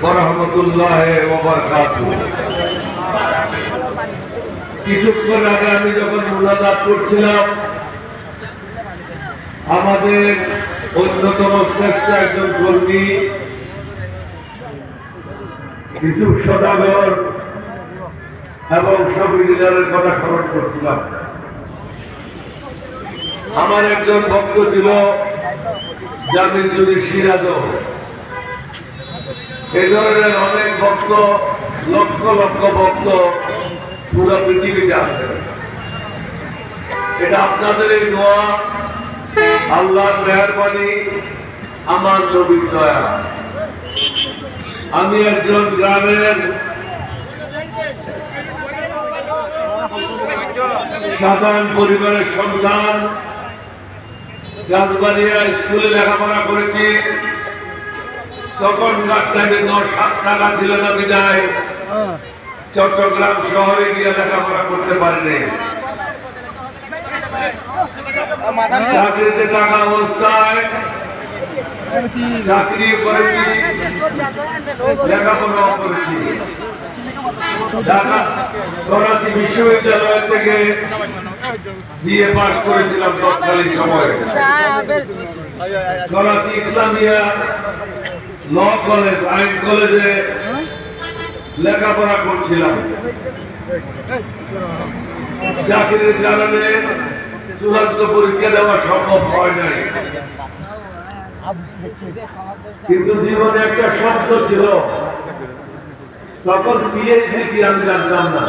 ওয়া রাহমাতুল্লাহি ওয়া বারাকাতুহু। কিছুক্ষণ আগে আমি যখন মুনাজাত করছিলাম, আমাদের অন্যতম শ্রেষ্ঠ একজন কর্মী ইউসুফ সদাগর এবং সবিদারের কথা স্মরণ করছিলাম। আমার একজন ভক্ত ছিল জামিল সিরাজ। এই ধরনের অনেক ভক্ত, লক্ষ লক্ষ ভক্ত পুরো পৃথিবীতে আছে। এটা আপনাদের এই দোয়া, আল্লাহর মেহেরবানি, আমার নবীর দয়া। আমি একজন গ্রামের সাধারণ পরিবারের সন্তান। রাজবাড়িয়া স্কুলে লেখাপড়া করেছি। তখন টাইমে 10-7 টাকা ছিল না বিদায় চট্টগ্রাম শহরে গিয়ে লেখাপড়া করতে পারিনি। চাকরিতে থাকা অবস্থায় চাকরি করেছি, লেখাপড়াও করেছি। ঢাকা করাচি বিশ্ববিদ্যালয় থেকে বিএ পাস করেছিলাম তৎকালীন সময়ে। করাচি ইসলামিয়া ল কলেজ, আইন কলেজে লেখাপড়া করছিলাম। চাকরির কারণে চূড়ান্ত পরীক্ষা দেওয়া সম্ভব হয় নাই, কিন্তু জীবনে একটা স্বপ্ন ছিল। তখন পিএইচডি কি আমি জানতাম না,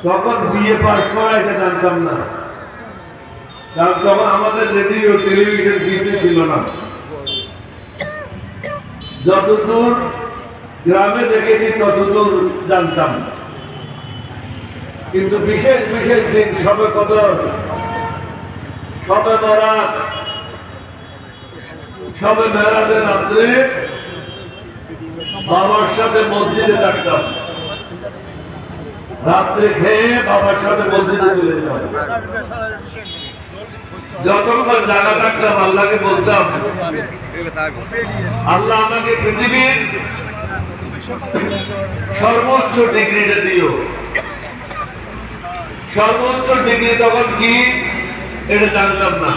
তখন বিএ পাস করা এটা জানতাম না, কারণ তখন আমাদের রেডিও টেলিভিশন কিছু ছিল না। যতদূর গ্রামে দেখেছি ততদূর জানতাম। কিন্তু বিশেষ বিশেষ দিন, সবে কদর, সবে বরাত, সবে মেরাজের রাত্রে বাবার সাথে মসজিদে থাকতাম। রাত্রে খেয়ে বাবার সাথে মসজিদে চলে যেতাম। যতক্ষণ জায়গা থাকতাম আল্লাহকে বলতাম, আল্লাহ আমাকে পৃথিবীর সর্বোচ্চ ডিগ্রিটা দিও। সর্বোচ্চ ডিগ্রি তখন কি এটা জানতাম না।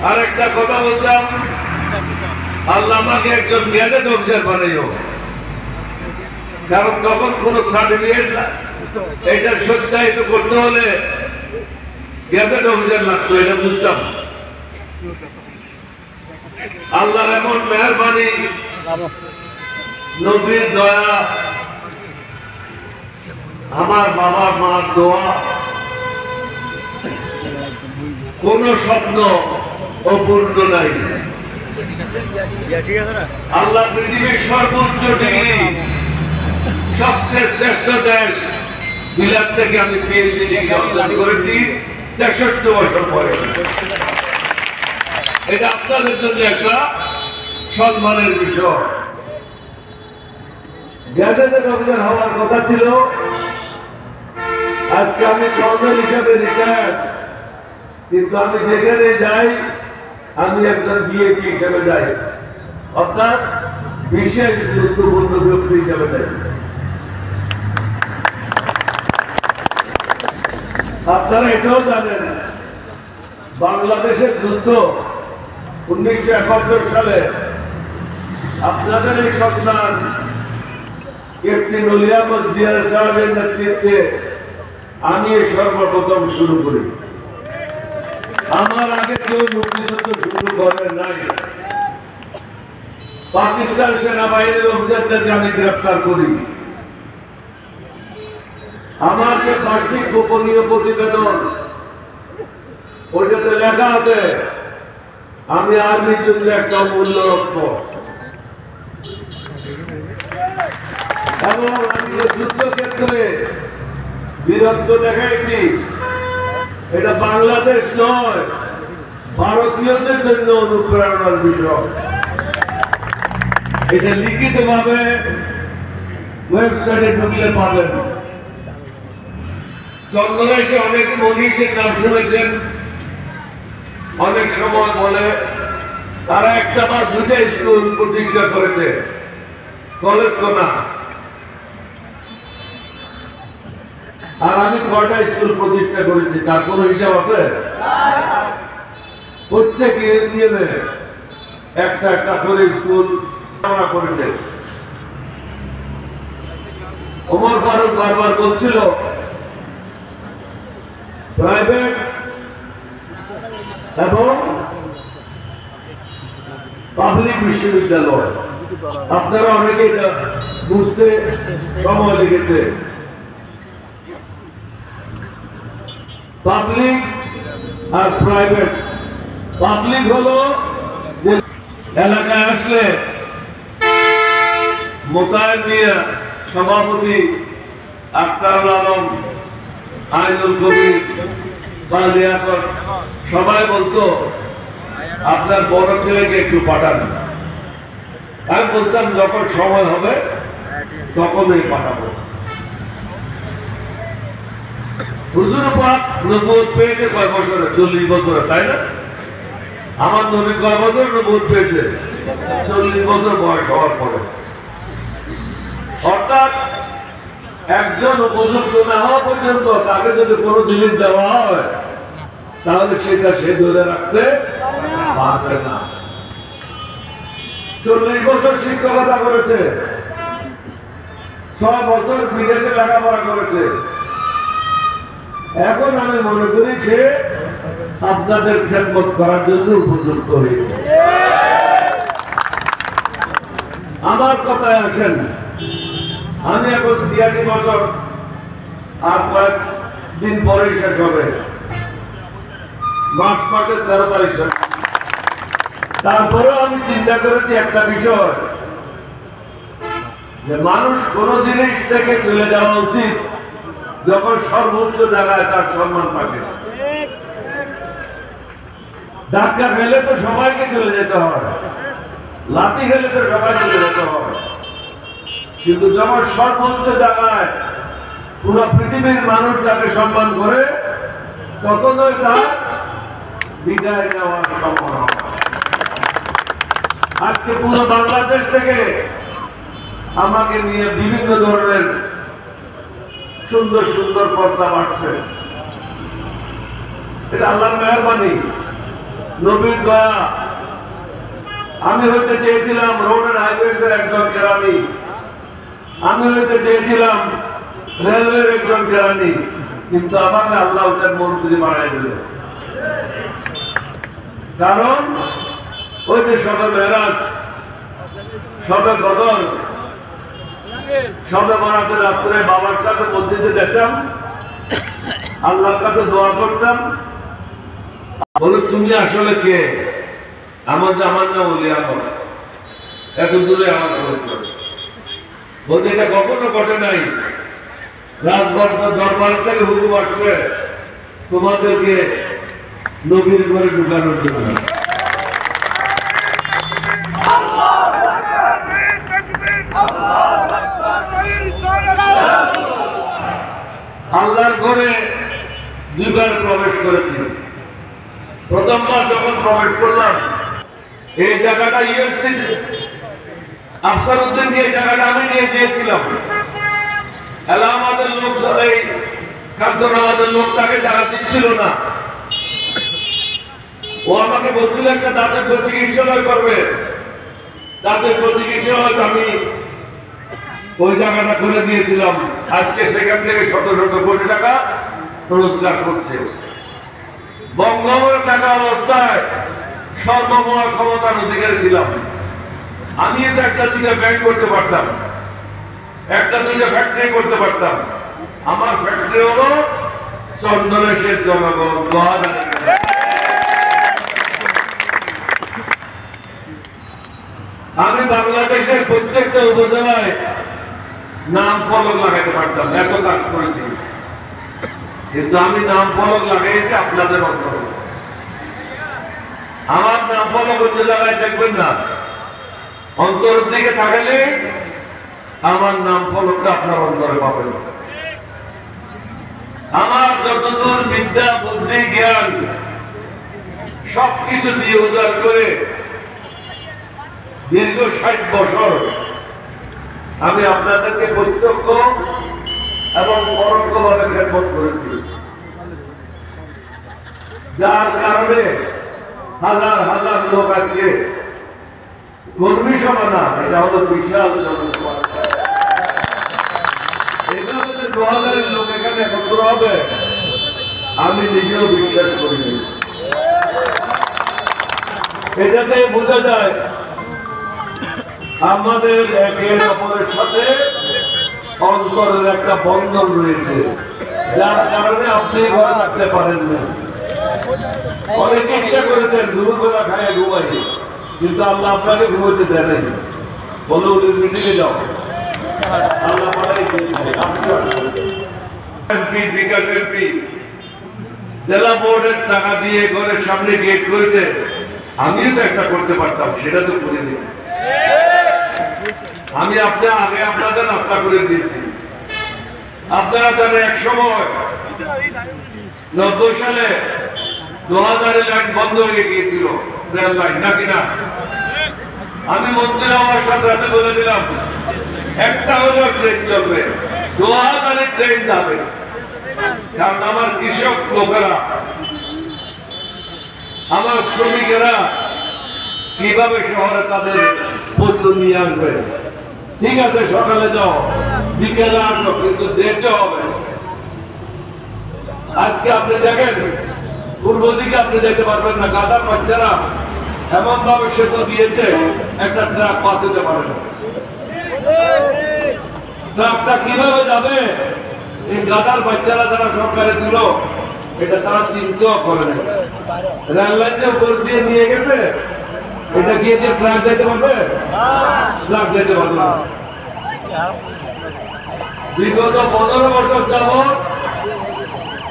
আর একটা কথা বলতাম, আল্লাহ আমাকে একজন গ্যাজেট অফিসার বানাইও, কারণ তখন কোন সার্টিফিকেট এটা সত্যায়িত করতে হলে গ্যাজেট অফিসার লাগতো, এটা বুঝতাম। আল্লাহর এমন মেহেরবানি, নবীর দয়া, আমার বাবা মার দোয়া, কোন স্বপ্ন অপূর্ণ নাই। আল্লাহ পৃথিবীর সর্বোচ্চ ডিগ্রি, সবচেয়ে শ্রেষ্ঠ দেশ বিলাত থেকে আমি পিএইচডি ডিগ্রি অর্জন করেছি 63 বছর পরে। এটা আপনাদের জন্য একটা সম্মানের বিষয়। গ্যাজেটেড অফিসার হওয়ার কথা ছিল, আজকে আমি কর্নেল হিসাবে রিটায়ার্ড, কিন্তু আমি যেখানে যাই আমি একজন বিএপি হিসেবে যাই, অর্থাৎ বিশেষ গুরুত্বপূর্ণ ব্যক্তি হিসেবে যাই। আপনারা এটাও জানেন, বাংলাদেশের যুদ্ধ 1971 সালে আপনাদের এই সন্তান ক্যাপ্টেন ওলি আহমদ জিয়া সাহেবের নেতৃত্বে আমি সর্বপ্রথম শুরু করি। আমার আগে কেউ মুক্তিযুদ্ধ শুরু করেন নাই। পাকিস্তান সেনাবাহিনীর অফিসারদেরকে আমি গ্রেফতার করি। আমার যে বার্ষিক গোপনীয় প্রতিবেদন, ওইটাতে লেখা আছে আমি আর্মির জন্য একটা মূল্য রক্ত, এবং আমি যুদ্ধক্ষেত্রে বীরত্ব দেখাইছি। এটা বাংলাদেশ নয়, ভারতীয়দের জন্য অনুপ্রেরণার বিষয়। এটা লিখিত ভাবে ওয়েবসাইটে ঢুকলে পাবেন। চন্দ্রদেশে অনেক মনীষীর নাম শুনেছেন। অনেক সময় বলে তারা একটা বা দুইটা স্কুল প্রতিষ্ঠা করেছে, কলেজ তো না। আর আমি কয়টা স্কুল প্রতিষ্ঠা করেছি তার কোনো হিসাব আছে? প্রত্যেক ইউনিয়নে একটা একটা করে স্কুল করেছে। ওমর ফারুক বারবার বলছিল প্রাইভেট এবং পাবলিক বিশ্ববিদ্যালয়, আপনারা অনেকে এটা বুঝতে সময় লেগেছে। পাবলিক আর প্রাইভেট। পাবলিক হলো যে এলাকায় আসলে মোতায়েন নিয়ে সভাপতি আখতারুল আলম, আইনুল কবির বা লিয়াকত সবাই বলতো আপনার বড় ছেলেকে একটু পাঠান। আমি বলতাম যখন সময় হবে তখনই পাঠাবো। হুজুর পাক নবুয়ত পেয়েছে কয় বছরে? 40 বছরে, তাই না? আমার নবী কয় বছর নবুয়ত পেয়েছে? 40 বছর বয়স হওয়ার পরে। অর্থাৎ একজন উপযুক্ত না হওয়া পর্যন্ত তাকে যদি কোনো জিনিস দেওয়া হয় তাহলে সেটা সে ধরে রাখতে পারবে না। 40 বছর শিক্ষকতা করেছে, 6 বছর বিদেশে লেখাপড়া করেছে। এখন আমি মনে করি সে আপনাদের খেদমত করার জন্য উপযুক্ত হয়েছে। আমার কথায় আসেন, আমি এখন 86 বছর, আর কয়েকদিন পরেই শেষ হবে, মার্চ মাসের 13 তারিখ। তারপরেও আমি চিন্তা করেছি একটা বিষয়, যে মানুষ কোন জিনিস থেকে চলে যাওয়া উচিত যখন সর্বোচ্চ জায়গায় তার সম্মান পাবে। ধাক্কা খেলে তো সবাইকে চলে যেতে হয়, লাঠি খেলে তো সবাই চলে যেতে হয়, কিন্তু যখন সর্বোচ্চ জায়গায় পুরো পৃথিবীর মানুষ যাকে সম্মান করে তখনই তার বিদায় নেওয়া সম্ভব হয়। আজকে পুরো বাংলাদেশ থেকে আমাকে নিয়ে বিভিন্ন ধরনের সুন্দর সুন্দর প্রস্তাব আসছে। এটা আল্লাহর মেহেরবানি, নবীর দয়া। আমি হইতে চেয়েছিলাম রোড এন্ড হাইওয়েজ এর একজন কেরানি, আমি হইতে চেয়েছিলাম রেলওয়ের একজন কেরানি, কিন্তু আমাকে আল্লাহ ওটার মন্ত্রী বানাই দিল। কারণ ওই যে সবে মেরাজ, সবে বদর, সবে বরাতের রাত্রে বাবার সাথে মসজিদে যেতাম, আল্লাহর কাছে দোয়া করতাম, বলে তুমি আসলে কে? আমার নাম বলি আমার এত দূরে আমার বলতে এটা কখনো ঘটে নাই। দরবার থেকে হুকুম আসবে তোমাদেরকে নবীর ঘরে ঢুকানোর জন্য। আল্লাহর ঘরে দুইবার প্রবেশ করেছি। প্রথমবার যখন প্রবেশ করলাম, এই জায়গাটা আফসার উদ্দিনকে এই জায়গাটা আমি নিয়ে দিয়েছিলাম। আমাদের লোক, এই কাঞ্চন আমাদের লোক তাকে জায়গা দিচ্ছিল না। ও আমাকে বলছিল একটা দাঁতের চিকিৎসালয় করবে, দাঁতের চিকিৎসালয় আমি ওই জায়গাটা করে দিয়েছিলাম। আজকে সেখান থেকে শত শত কোটি টাকা রোজগার করছে। বঙ্গবন্ধু টাকা অবস্থায় সর্বময় ক্ষমতার অধিকারী ছিলাম। আমি তো একটা দুইটা ব্যাংক করতে পারতাম, একটা দুইটা ফ্যাক্টরি করতে পারতাম। আমার ফ্যাক্টরি হলো চন্দনেশের জনগণ। আমি বাংলাদেশের প্রত্যেকটা উপজেলায় নাম ফলক লাগাইতে পারতাম, এত কাজ করেছি, কিন্তু আমি নাম ফলক লাগাইছি আপনাদের অন্তরে। আমার নাম ফলক অন্য জায়গায় দেখবেন না, অন্তরের দিকে থাকলে আমার নাম ফলকটা আপনার অন্তরে পাবেন। আমার যতদূর বিদ্যা বুদ্ধি জ্ঞান সবকিছু দিয়ে উজাড় করে দীর্ঘ 60 বছর আমি আপনাদেরকে প্রত্যক্ষ এবং পরোক্ষভাবে খেদমত করেছি, যার কারণে হাজার হাজার লোক আজকে কর্মী সভা না, এটা হলো বিশাল জনসভা। এভাবে যে 2000 লোক এখানে একত্র হবে আমি নিজেও বিশ্বাস করিনি। এটাতে বোঝা যায় আমাদের একে অপরের সাথে অন্তরের একটা বন্ধন রয়েছে, যার কারণে আপনি ঘরে রাখতে পারেন না। অনেকে ইচ্ছা করেছেন দুপুরবেলা খায় ঘুমাই, কিন্তু আল্লাহ আপনাকে ঘুমাতে দেন, বলে ওদের মিটিংয়ে যাও। আল্লাহ জেলা বোর্ডের টাকা দিয়ে ঘরের সামনে গেট করেছে, আমিও তো একটা করতে পারতাম, সেটা তো করে দিই। আমি আগে আপনাদের রাস্তা করে দিয়েছি। আপনারা জানেন এক সময় 90 সালে 2000 লাইন বন্ধ হয়ে গিয়েছিল, রেল লাইন নাকি না? আমি মন্ত্রী আমার সাথে রাতে বলে দিলাম একটা হলেও ট্রেন চলবে, 2000 ট্রেন যাবে। কারণ আমার কৃষক লোকেরা, আমার শ্রমিকেরা কিভাবে শহরে তাদের পণ্য নিয়ে আসবে? ঠিক আছে, সকালে যাও, বিকেলে আসো, কিন্তু যেতে হবে। আজকে আপনি দেখেন পূর্ব দিকে আপনি যেতে পারবেন না, গাদার বাচ্চারা এমন ভাবে সেতু দিয়েছে একটা ট্রাক পাস হতে পারে না। ট্রাকটা কিভাবে যাবে এই গাদার বাচ্চারা যারা সরকারে ছিল এটা তারা চিন্তাও করে না। রেল লাইনের উপর দিয়ে নিয়ে গেছে, এটা গিয়ে দিয়ে ট্রাক যাইতে পারবে? ট্রাক যাইতে পারবে না। বিগত 15 বছর যাবৎ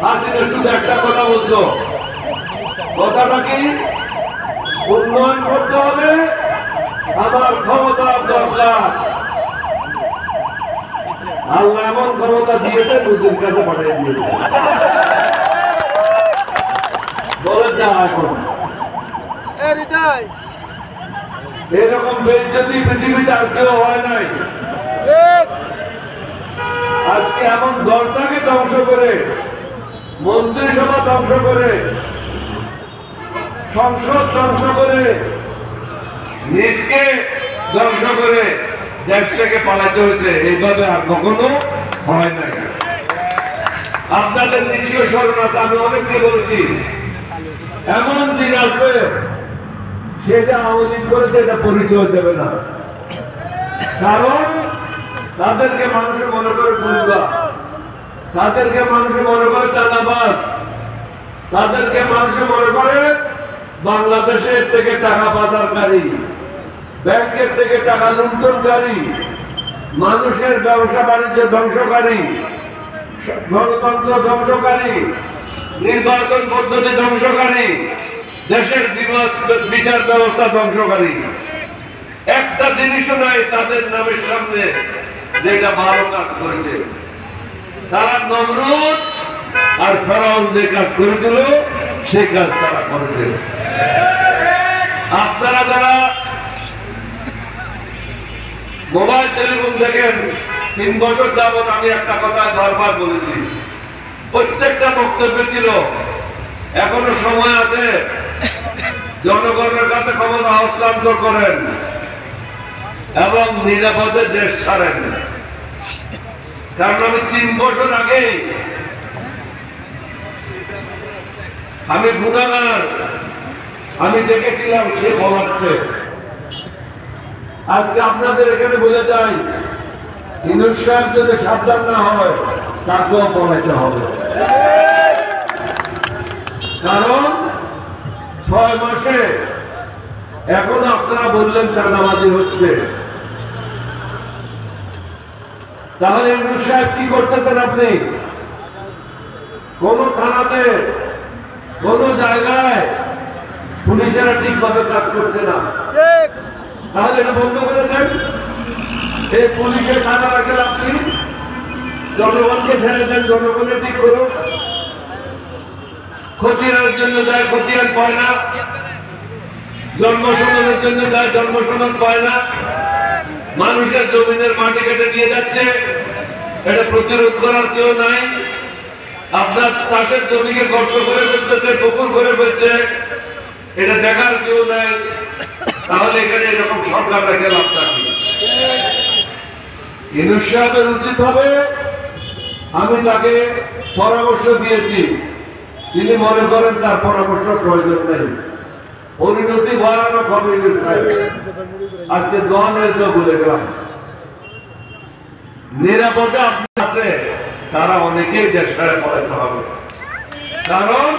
হাসিনা শুধু একটা কথা বলছো, কথাটা কি? উন্নয়ন করতে হবে, আমার ক্ষমতা দরকার। আল্লাহ এমন ক্ষমতা দিয়েছে দুজনের কাছে পাঠিয়ে দিয়েছে, বলে যা এখন। এরকম বেইজ্জতি পৃথিবীতে আর কেউ হয় নাই। আজকে এমন দলটাকে ধ্বংস করে, মন্ত্রিসভা ধ্বংস করে, সংসদ ধ্বংস করে, নিজকে ধ্বংস করে দেশটাকে পালাতে হয়েছে। এইভাবে আর কখনো হয় নাই। আপনাদের নিশ্চয় স্মরণ আছে, আমি অনেককে বলেছি এমন দিন আসবে সে যে আওয়ামী লীগ করেছে এটা পরিচয় দেবে না। কারণ তাদেরকে মানুষে মনে করে গুন্ডা, তাদেরকে মানুষে মনে করে চাঁদাবাজ, তাদেরকে মানুষে মনে করে বাংলাদেশের থেকে টাকা পাচারকারী, ব্যাংকের থেকে টাকা লুণ্ঠনকারী, মানুষের ব্যবসা বাণিজ্য ধ্বংসকারী, গণতন্ত্র ধ্বংসকারী, নির্বাচন পদ্ধতি ধ্বংসকারী, দেশের বিচার ব্যবস্থা ধ্বংসকারী। একটা জিনিসও নাই তাদের নামের সামনে যেটা ভালো কাজ করেছে। তারা নমরুদ আর ফেরাউন যে কাজ করেছিল সেই কাজ তারা করেছে। আপনারা যারা মোবাইল টেলিফোন দেখেন, 3 বছর যাবত আমি একটা কথা বারবার বলেছি, প্রত্যেকটা বক্তব্য ছিল এখনো সময় আছে, জনগণের কাছে ক্ষমতা হস্তান্তর করেন এবং নিরাপদে দেশ ছাড়েন। কারণ আমি 3 বছর আগে আমি গুণাগার, আমি দেখেছিলাম সে বলাচ্ছে। আজকে আপনাদের এখানে বোঝা যায় ইউনূস সাহেব যদি সাবধান না হয় তাকেও বলাইতে হবে। কারণ 6 মাসে এখনো আপনারা বললেন চাঁদাবাজি হচ্ছে, তাহলে ইউনূস সাহেব কি করতেছেন? আপনি কোন থানাতে কোন জায়গায় পুলিশেরা ঠিকভাবে কাজ করছে না, তাহলে এটা বন্ধ করে দেন। এই পুলিশের থানা রাখেন, আপনি জনগণকে ছেড়ে দেন, জনগণের ঠিক করুন। খতিয়ানের জন্য যায়, খতিয়ান পায় না, জন্মসনদের জন্য যায়, জন্মসনদ পায় না, মানুষের জমিনের মাটি কেটে নিয়ে যাচ্ছে, এটা প্রতিরোধ করার কেউ নাই। আপনার চাষের জমিকে গর্ত করে ফেলতেছে, পুকুর করে ফেলছে, এটা দেখার কেউ নাই। তাহলে এখানে এরকম সরকার রেখে লাভ থাকে। ইউনূস সাহেবের উচিত হবে, আমি তাকে পরামর্শ দিয়েছি, তিনি মনে করেন তার পরামর্শ প্রয়োজন নেই, পরিণতি ভয়ানক হবে। আজকে দল হয়েছে বলে গেলাম, নিরাপদে আপনি আছে, তারা অনেকেই দেশ ছেড়ে পড়াতে হবে। কারণ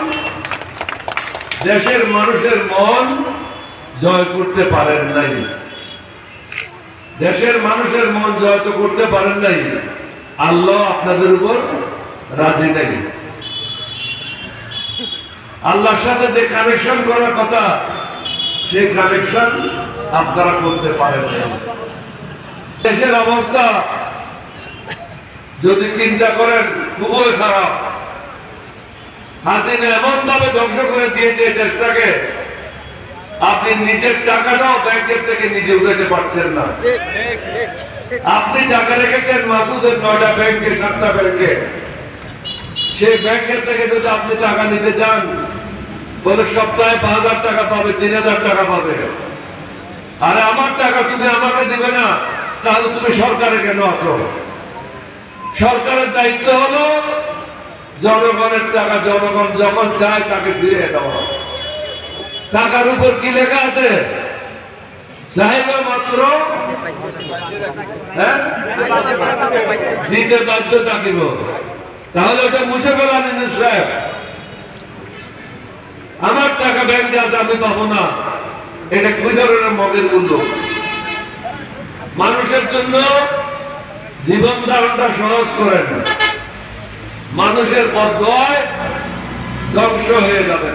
দেশের মানুষের মন জয় করতে পারেন নাই, দেশের মানুষের মন জয় তো করতে পারেন নাই, আল্লাহ আপনাদের উপর রাজি নাই। আল্লাহর সাথে যে কানেকশন করার কথা, সেই কানেকশন আপনারা করতে পারেন না। দেশের অবস্থা যদি চিন্তা করেন খুবই খারাপ। হাসিনা এমন ভাবে ধ্বংস করে দিয়েছে দেশটাকে, আপনি নিজের টাকাটাও ব্যাংকের থেকে নিজে উঠাতে পারছেন না। আপনি টাকা রেখেছেন মাসুদের 9টা ব্যাংকে, 7টা ব্যাংকে, সেই ব্যাংকের থেকে যদি আপনি টাকা নিতে চান, বলে সপ্তাহে 5,000 টাকা পাবে, 3,000 টাকা পাবে। আরে আমার টাকা তুমি আমাকে দিবে না, তাহলে তুমি সরকারে কেন আছো? সরকারের দায়িত্ব হলো জনগণের টাকা জনগণ যখন চায় তাকে দিয়ে দেওয়া। টাকার উপর কি লেখা আছে? চাইবে মাত্র দিতে বাধ্য থাকিব। তাহলে ওটা মুছে ফেলা ইউনূস সাহেব। আমার টাকা ব্যাংকে আছে, আমি পাবো না, এটা কি ধরনের মগের মূল্য? মানুষের জন্য জীবন ধারণটা সহজ করেন, মানুষের বদয় ধ্বংস হয়ে যাবে।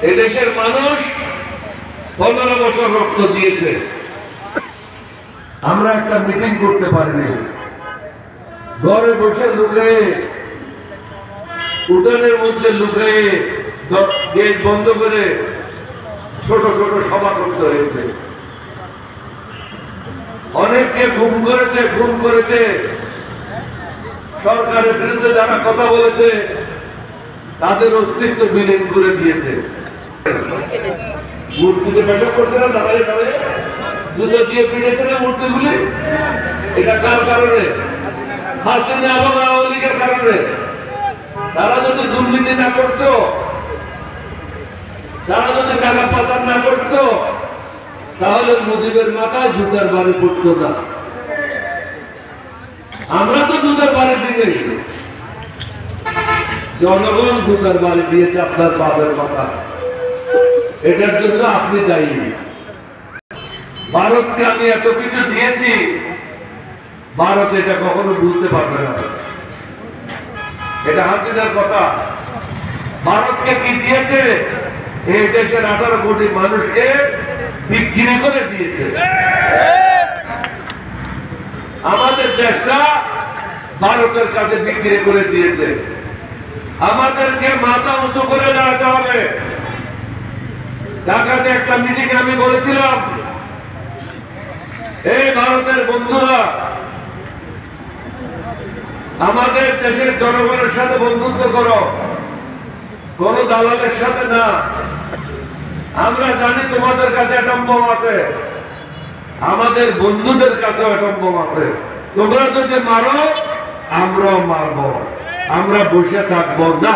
এদেশের মানুষ 15 বছর রক্ত দিয়েছে, আমরা একটা মিটিং করতে পারিনি। ঘরে বসে লুকে, উঠানের মধ্যে লুকে, গেট বন্ধ করে ছোট ছোট সভা করতে হয়েছে। অনেককে খুন করেছে, সরকারের বিরুদ্ধে যারা কথা বলেছে তাদের অস্তিত্ব বিলীন করে দিয়েছে। মূর্তিতে পেশাব করছে না, দাঁড়ায় দাঁড়ায় জুতো দিয়ে পিড়েছে না মূর্তিগুলি। এটা কার কারণে? হাসিনা এবং আওয়ামী লীগের কারণে। তারা যদি দুর্নীতি না করত, তারা যদি টাকা পাচার না করত, তাহলে মুজিবের মাথায় জুতার বাড়ি পড়তো না। আমরা তো জুতার বাড়ি দিই, জনগণ জুতার বাড়ি দিয়েছে আপনার বাবার মাথা। এটার জন্য আপনি দায়ী। ভারতকে আমি এত কিছু দিয়েছি, ভারত এটা কখনো বুঝতে পারবে না। এটা হাসিনার কথা। ভারতকে কি দিয়েছে? এই দেশের 18 কোটি মানুষকে বিক্রি করে দিয়েছে। আমাদের দেশটা ভারতের কাছে বিক্রি করে দিয়েছে। আমাদেরকে মাথা উঁচু করে দাঁড়াতে হবে। ঢাকাতে একটা মিটিং আমি বলেছিলাম, এই ভারতের বন্ধুরা, আমাদের দেশের জনগণের সাথে বন্ধুত্ব করো, কোন দালালের সাথে না। আমরা জানি তোমাদের কাছে অ্যাটম বোম আছে, আমাদের বন্ধুদের কাছেও অ্যাটম বোম আছে। তোমরা যদি মারো, আমরাও মারব, আমরা বসে থাকবো না।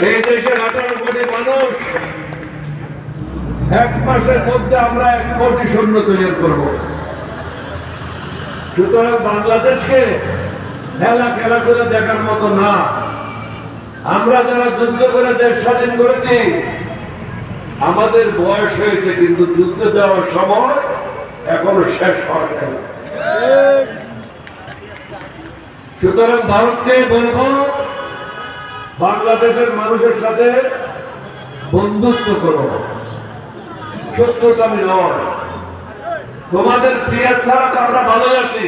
এই দেশের 18 কোটি মানুষ, 1 মাসের মধ্যে আমরা 1 কোটি সৈন্য তৈরি করব। সুতরাং বাংলাদেশকে খেলা করে দেখার মতো না। আমরা যারা যুদ্ধ করে দেশ স্বাধীন করেছি, আমাদের বয়স হয়েছে, কিন্তু যুদ্ধ যাওয়ার সময় এখনো শেষ হয় নাই। সুতরাং ভারতকে বলবো, বাংলাদেশের মানুষের সাথে বন্ধুত্ব করো, শত্রুতামি নয়। তোমাদের পেঁয়াজ ছাড়া তো আমরা ভালোই আছি,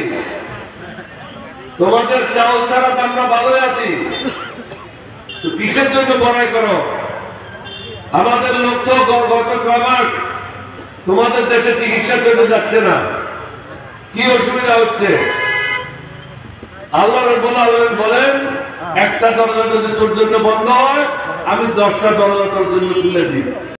তোমাদের চাউল ছাড়া তো আমরা ভালোই আছি। তো কিসের জন্য বড়াই করো? আমাদের লোক তো গত 6 মাস তোমাদের দেশে চিকিৎসার জন্য যাচ্ছে না, কি অসুবিধা হচ্ছে? আল্লাহ রাব্বুল আলামিন বলেন, একটা দরজা যদি তোর জন্য বন্ধ হয়, আমি 10টা দরজা তোর জন্য খুলে দিই।